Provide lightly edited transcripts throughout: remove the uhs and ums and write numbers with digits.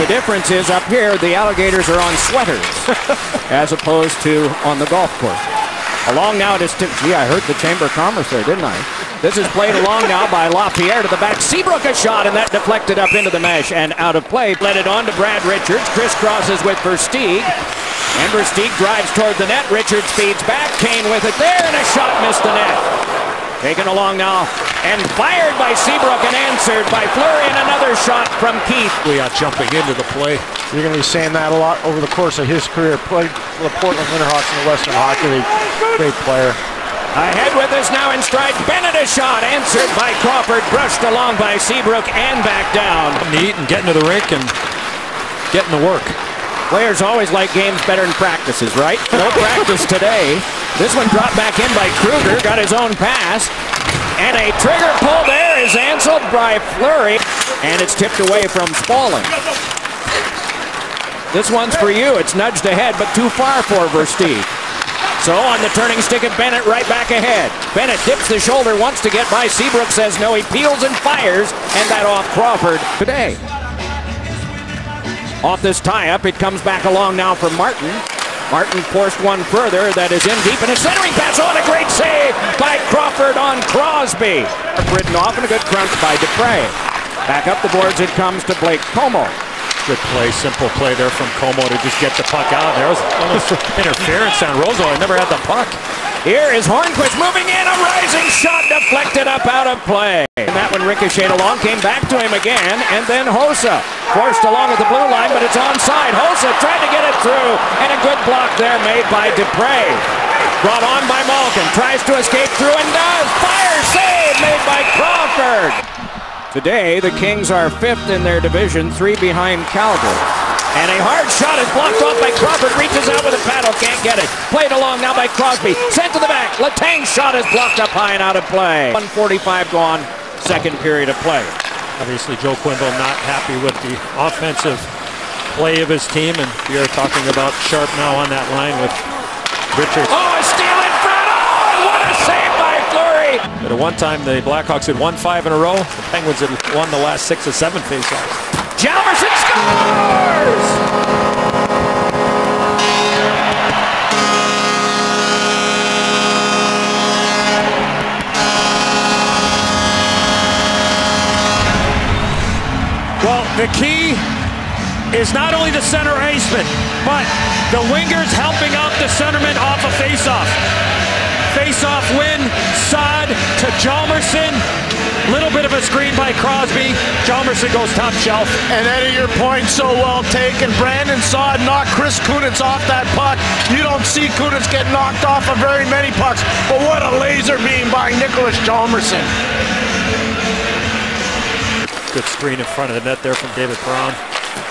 difference is up here, the Alligators are on sweaters as opposed to on the golf course. Along now it is tipped. Gee, I hurt the Chamber of Commerce there, didn't I? This is played along now by LaPierre to the back. Seabrook a shot, and that deflected up into the mesh and out of play. Let it on to Brad Richards. Crisscrosses with Versteeg. And Versteeg drives toward the net. Richards feeds back. Kane with it there, and a shot missed the net. Taken along now and fired by Seabrook and answered by Fleury, and another shot from Keith. We are jumping into the play. You're going to be saying that a lot over the course of his career. Played for the Portland Winterhawks in the Western Hockey League. Great player. Ahead with us now in stride. Bennett a shot answered by Crawford. Brushed along by Seabrook and back down. Neat and getting to the rink and getting to work. Players always like games better than practices, right? No practice today. This one dropped back in by Kruger. Got his own pass. And a trigger pull there is answered by Fleury. And it's tipped away from Spaulding. This one's for you. It's nudged ahead, but too far for Versteeg. So on the turning stick of Bennett, right back ahead. Bennett dips the shoulder, wants to get by. Seabrook says no. He peels and fires, and that off Crawford today. Off this tie-up, it comes back along now for Martin. Martin forced one further. That is in deep, and a centering pass on. A great save by Crawford on Crosby. Ridden off, and a good crunch by Dupre. Back up the boards it comes to Blake Como. Good play, simple play there from Como to just get the puck out. There was almost interference on Rozo. I never had the puck. Here is Hornquist moving in. A rising shot deflected up out of play. And that one ricocheted along, came back to him again, and then Hossa forced along at the blue line, but it's onside. Hossa tried to get it through, and a good block there made by Dupre. Brought on by Malkin, tries to escape through and does. Fire save made by Crawford. Today, the Kings are 5th in their division, 3 behind Calgary. And a hard shot is blocked off by Crawford. Reaches out with a paddle, can't get it. Played along now by Crosby. Sent to the back. Letang's shot is blocked up high and out of play. 1:45 gone, second period of play. Obviously, Joe Quenneville not happy with the offensive play of his team, and we are talking about Sharp now on that line with Richards. Oh, a steal in front. Oh, what a save by Fleury. But at one time, the Blackhawks had won 5 in a row. The Penguins had won the last 6 or 7 faceoffs. Hjalmarsson scores! Well, the key is not only the center iceman, but the wingers helping out the centerman off a faceoff. Face-off win, Saad to Hjalmarsson. Little bit of a screen by Crosby. Hjalmarsson goes top shelf. And Eddie, your point so well taken. Brandon Saad knocked Chris Kunitz off that puck. You don't see Kunitz get knocked off of very many pucks, but what a laser beam by Nicholas Hjalmarsson. Good screen in front of the net there from David Perron.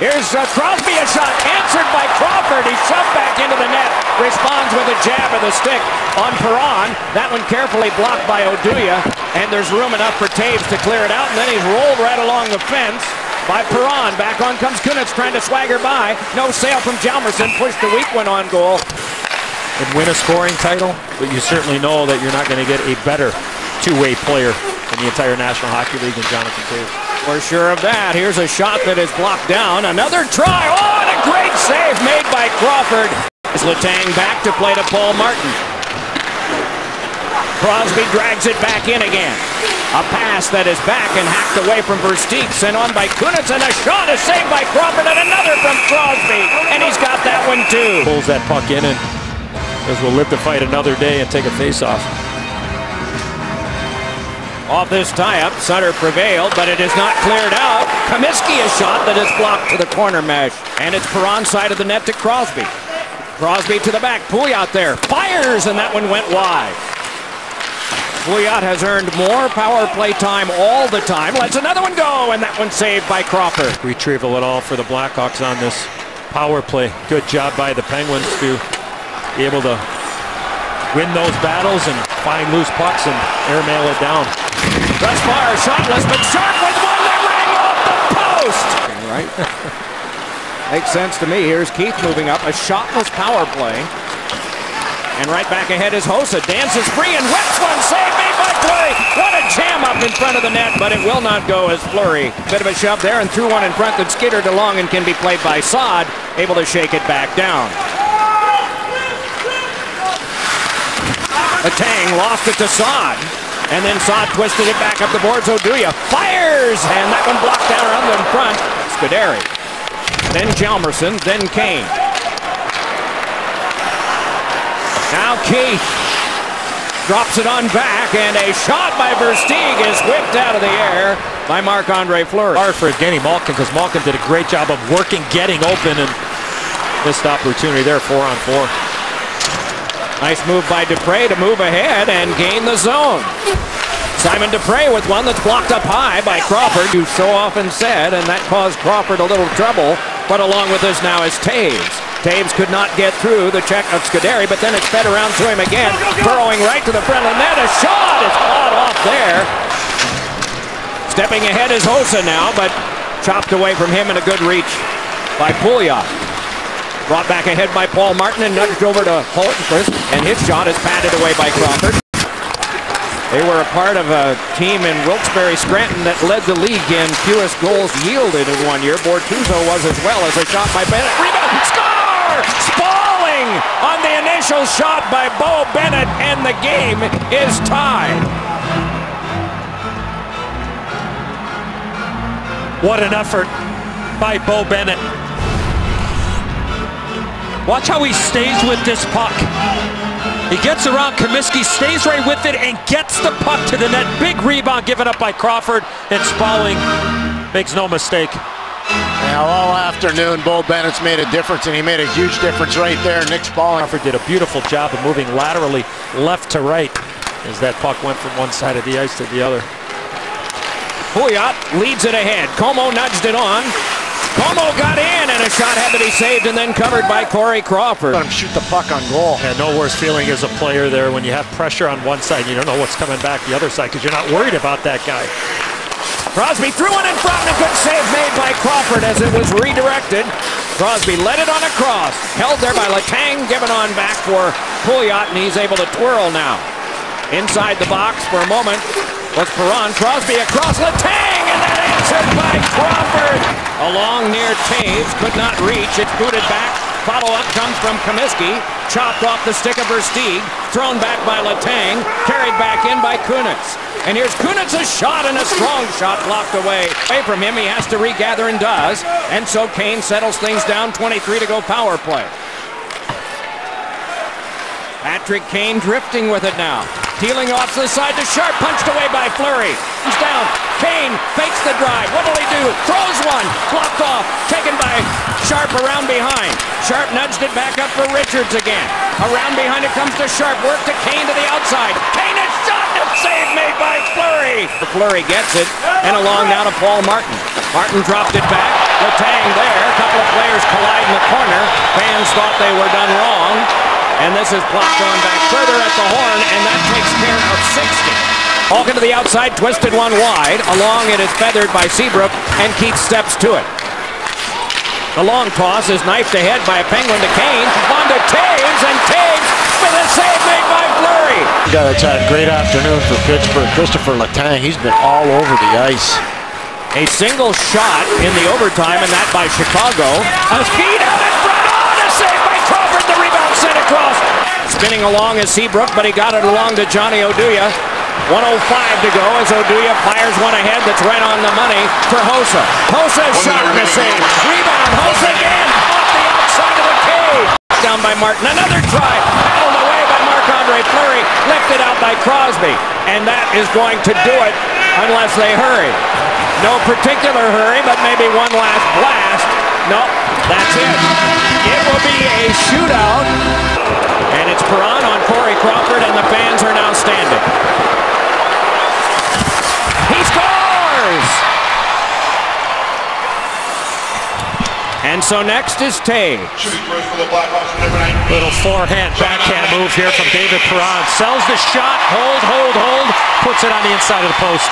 Here's Crosby, a shot answered by Crawford. He shoved back into the net. Responds with a jab of the stick on Perron. That one carefully blocked by Oduya. And there's room enough for Taves to clear it out. And then he's rolled right along the fence by Perron. Back on comes Kunitz trying to swagger by. No sale from Hjalmarsson. Pushed the weak one on goal. And win a scoring title, but you certainly know that you're not going to get a better two-way player in the entire National Hockey League than Jonathan Taves. We're sure of that. Here's a shot that is blocked down. Another try. Oh, and a great save made by Crawford. Is Letang back to play to Paul Martin. Crosby drags it back in again. A pass that is back and hacked away from Versteeg. Sent on by Kunitz, and a shot is saved by Crawford, and another from Crosby. And he's got that one too. Pulls that puck in, and as we'll live to fight another day and take a face-off. Off this tie-up, Sutter prevailed, but it is not cleared out. Comiskey a shot that is blocked to the corner mesh. And it's Perron side of the net to Crosby. Crosby to the back. Pouliot there. Fires, and that one went wide. Pouliot has earned more power play time all the time. Lets another one go, and that one saved by Crawford. Retrieval it all for the Blackhawks on this power play. Good job by the Penguins to be able to win those battles and find loose pucks and airmail it down. Thus far, shotless, but Sharp with one that rang off the post. Right. Makes sense to me. Here's Keith moving up. A shotless power play. And right back ahead is Hossa. Dances free and whips one. Save made by Fleury. What a jam up in front of the net, but it will not go as Fleury. Bit of a shove there and threw one in front that skittered along and can be played by Saad, able to shake it back down. Letang lost it to Saad. And then Saad twisted it back up the boards. Oduya fires, and that one blocked down around in front. Scuderi. Then Hjalmarsson, then Kane. Now Keith drops it on back, and a shot by Versteeg is whipped out of the air by Marc-Andre Fleury. Hard for Evgeny Malkin, because Malkin did a great job of working, getting open, and missed opportunity there, 4-on-4. Nice move by Dupre to move ahead and gain the zone. Simon Dupre with one that's blocked up high by Crawford, who so often said, and that caused Crawford a little trouble. But along with us now is Taves. Taves could not get through the check of Scuderi, but then it's fed around to him again, burrowing right to the front of the net. A shot is clawed off there. Stepping ahead is Hossa now, but chopped away from him, and a good reach by Pouliot. Brought back ahead by Paul Martin and nudged over to Holtquist, and his shot is patted away by Crawford. They were a part of a team in Wilkes-Barre Scranton that led the league in fewest goals yielded in 1 year. Bortuzzo was as well, as a shot by Bennett. Rebound, score! Spalling on the initial shot by Beau Bennett, and the game is tied. What an effort by Beau Bennett. Watch how he stays with this puck. He gets around Comiskey, stays right with it, and gets the puck to the net. Big rebound given up by Crawford, and Spalling makes no mistake. Now all afternoon, Beau Bennett's made a difference, and he made a huge difference right there. Nick Spalling. Crawford did a beautiful job of moving laterally left to right as that puck went from one side of the ice to the other. Pouliot leads it ahead. Como nudged it on. Como got in, and a shot had to be saved and then covered by Corey Crawford. Let him shoot the puck on goal. And no worse feeling as a player there when you have pressure on one side and you don't know what's coming back the other side because you're not worried about that guy. Crosby threw one in front, and a good save made by Crawford as it was redirected. Crosby led it on a cross. Held there by Letang, given on back for Pouliot, and he's able to twirl now. Inside the box for a moment was Perron. Crosby across Letang, and then answered by Crawford. Along near Taves, could not reach. It's booted back. Follow-up comes from Comiskey. Chopped off the stick of Versteeg. Thrown back by Letang. Carried back in by Kunitz. And here's Kunitz's shot, and a strong shot blocked away. Away from him, he has to regather and does. And so Kane settles things down. 23 to go, power play. Patrick Kane drifting with it now. Peeling off to the side to Sharp, punched away by Fleury. He's down. Kane fakes the drive. What will he do? Throws one. Blocked off. Taken by Sharp around behind. Sharp nudged it back up for Richards again. Around behind it comes to Sharp. Work to Kane to the outside. Kane is shot. And save made by Fleury. Fleury gets it. And along now to Paul Martin. Martin dropped it back. Letang there. A couple of players collide in the corner. Fans thought they were done wrong. And this is plopped on back further at the horn, and that takes care of 60. Malkin to the outside, twisted one wide. Along it is feathered by Seabrook, and Keith steps to it. The long toss is knifed ahead by a Penguin to Kane. On to Taves, and Taves with a save made by Fleury. Guy that's had a great afternoon for Pittsburgh, Christopher Letang. He's been all over the ice. A single shot in the overtime, and that by Chicago. A feed out in front. Oh, a save by Crawford. The rebound sent across. Spinning along is Seabrook, but he got it along to Johnny Oduya. 1:05 to go as Oduya fires one ahead that's right on the money for Hossa. Hossa's shot and a save. Rebound. Hossa again off the outside of the cage. Down by Martin. Another try. Battled away by Marc-Andre Fleury. Lifted out by Crosby. And that is going to do it unless they hurry. No particular hurry, but maybe one last blast. Nope, that's it. It will be a shootout. And it's Perron on Corey Crawford, and the fans are now standing. He scores! And so next is Taves. Little forehand, backhand move here from David Perron. Sells the shot, hold, puts it on the inside of the post.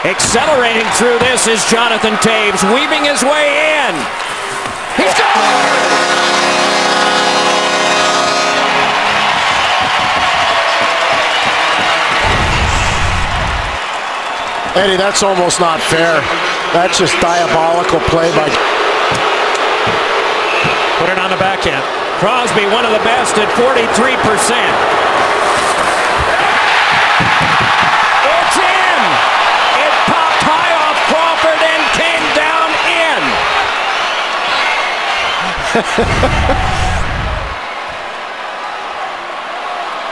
Accelerating through this is Jonathan Taves, weaving his way in. He scores! Eddie, that's almost not fair. That's just diabolical play by... Put it on the backhand. Crosby, one of the best at 43%. It's in! It popped high off Crawford and came down in.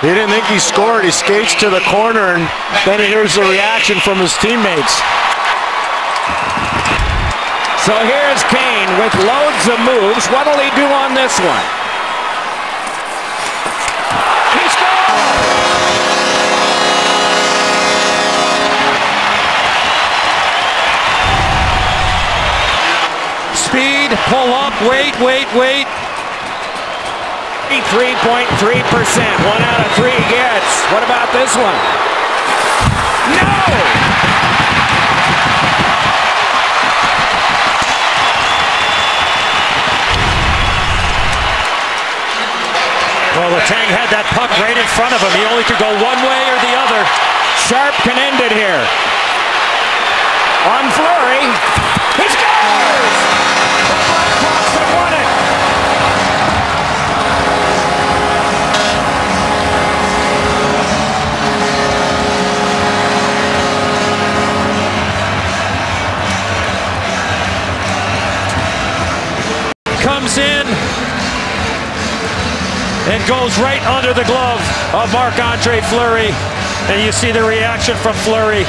He didn't think he scored. He skates to the corner, and then he hears the reaction from his teammates. So here's Kane with loads of moves. What'll he do on this one? He scores! Speed, pull up, wait. 3.3%. 1 out of 3 gets. What about this one? No! Well, Letang had that puck right in front of him. He only could go one way or the other. Sharp can end it here. On Fleury. He scores! The Blackhawks have won it. Comes in and goes right under the glove of Marc-Andre Fleury. And you see the reaction from Fleury.